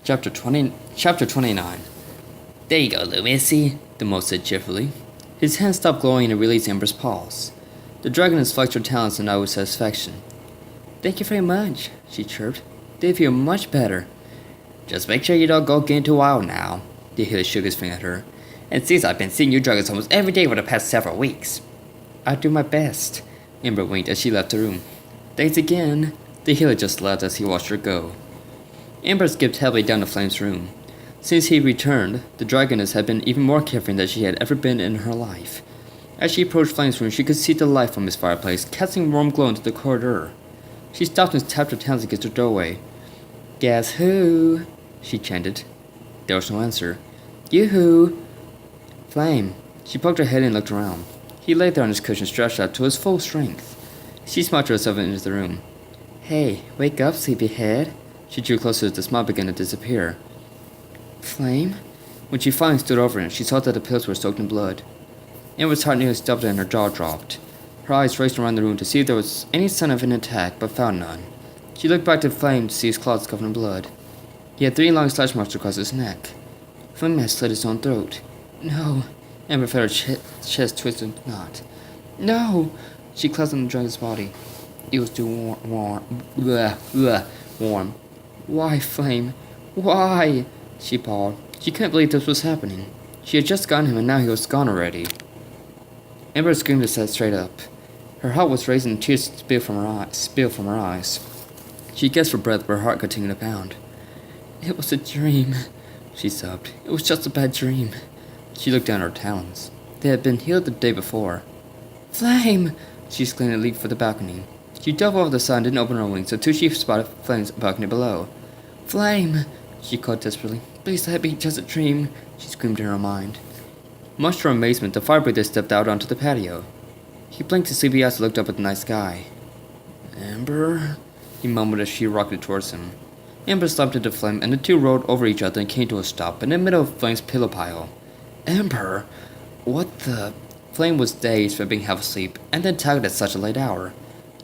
Chapter 29. There you go, Lucy, the mole said cheerfully. His hand stopped glowing and released Amber's paws. The dragoness flexed her talons and nodded with satisfaction. Thank you very much, she chirped. They feel much better. Just make sure you don't go get too wild now. The healer shook his finger at her. And since I've been seeing you dragons almost every day for the past several weeks. I'll do my best, Amber winked as she left the room. Thanks again. The healer just laughed as he watched her go. Amber skipped heavily down to Flame's room. Since he returned, the dragoness had been even more carefree than she had ever been in her life. As she approached Flame's room, she could see the light from his fireplace, casting warm glow into the corridor. She stopped and tapped her talons against the doorway. Guess who? She chanted. There was no answer. Yoo-hoo! Flame. She poked her head and looked around. He lay there on his cushion, stretched out to his full strength. She smiled to herself and entered the room. Hey, wake up, sleepyhead. She drew closer as the smile began to disappear. Flame? When she finally stood over him, she saw that the pills were soaked in blood. Amber's heart nearly stopped and her jaw dropped. Her eyes raced around the room to see if there was any sign of an attack, but found none. She looked back to Flame to see his claws covered in blood. He had 3 long slash marks across his neck. Flame had slit his own throat. No. Amber felt her chest twist in a knot. No! She clutched on the dragon's body. It was too warm. Why, Flame? Why? She pawed. She couldn't believe this was happening. She had just gotten him and now he was gone already. Amber screamed and sat straight up. Her heart was racing and tears spilled from her eyes. She gasped for breath, but her heart continued to pound. It was a dream, she sobbed. It was just a bad dream. She looked down at her talons. They had been healed the day before. Flame! She exclaimed and leaped for the balcony. She dove over the side and didn't open her wings until she spotted Flame's balcony below. Flame! She called desperately. Please let it be just a dream, she screamed in her mind. Much to her amazement, the firebreather stepped out onto the patio. He blinked his sleepy eyes and looked up at the night sky. Amber? He mumbled as she rocketed towards him. Amber slumped into Flame, and the two rolled over each other and came to a stop in the middle of Flame's pillow pile. Amber? What the? Flame was dazed for being half asleep, and then tired at such a late hour.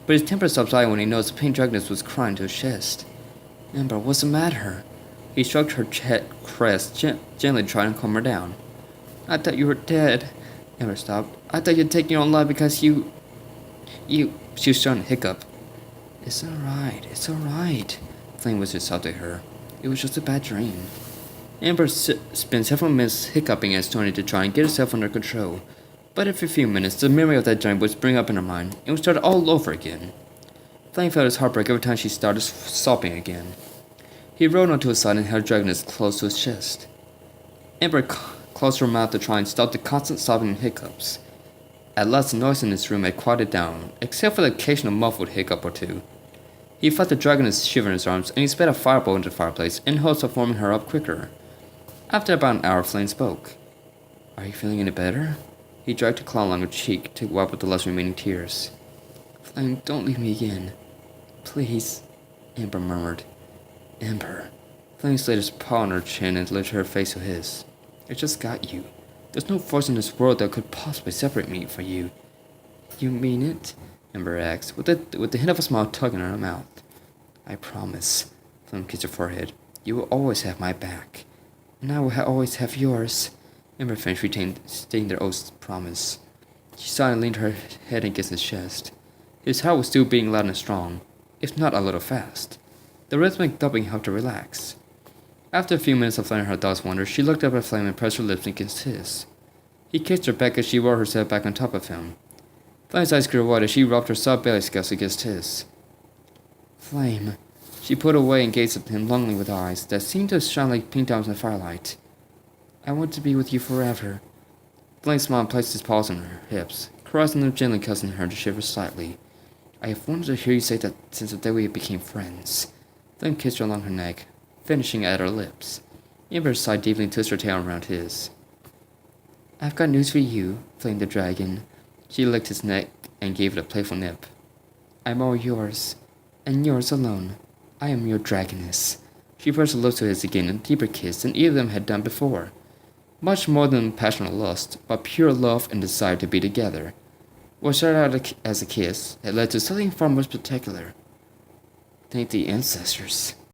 But his temper subsided when he noticed the pink dragoness was crying to his chest. Amber, what's the matter? He stroked her crest, gently trying to calm her down. I thought you were dead. Amber stopped. I thought you'd taken your own life because you... She was starting to hiccup. It's alright. Flame whispered softly to her. It was just a bad dream. Amber spent several minutes hiccuping and starting to try and get herself under control. But after a few minutes, the memory of that dream would spring up in her mind and would start all over again. Flame felt his heart break every time she started sobbing again. He rolled onto his side and held Dragoness close to his chest. Amber closed her mouth to try and stop the constant sobbing and hiccups. At last, the noise in his room had quieted down, except for the occasional muffled hiccup or two. He felt the Dragoness shiver in his arms, and he spat a fireball into the fireplace in hopes of warming her up quicker. After about an hour, Flame spoke. Are you feeling any better? He dragged a claw along her cheek to wipe up the last remaining tears. Flame, don't leave me again. Please, Amber murmured. Amber. Flame slid his paw on her chin and lifted her face to his. I just got you. There's no force in this world that could possibly separate me from you. You mean it? Amber asked, with the hint of a smile tugging in her mouth. I promise. Flame kissed her forehead. You will always have my back. And I will always have yours. Amber finished stating their oath's promise. She sighed and leaned her head against his chest. His heart was still beating loud and strong, if not a little fast. The rhythmic thumping helped her relax. After a few minutes of letting her thoughts wander, she looked up at Flame and pressed her lips against his. He kissed her back as she rolled herself back on top of him. Flame's eyes grew wide as she rubbed her soft belly scales against his. Flame. She put away and gazed at him longingly with eyes that seemed to shine like pink diamonds in the firelight. I want to be with you forever. Flame smiled and placed his paws on her hips, caressing them gently, causing her to shiver slightly. I have wanted to hear you say that since the day we became friends. Flame kissed her along her neck, finishing at her lips. Amber sighed deeply and twisted her tail around his. I've got news for you, flamed the dragon. She licked his neck and gave it a playful nip. I'm all yours, and yours alone. I am your dragoness. She pressed her lips to his again in a deeper kiss than either of them had done before. Much more than passionate lust, but pure love and desire to be together. What started out as a kiss had led to something far more spectacular. Thank the ancestors.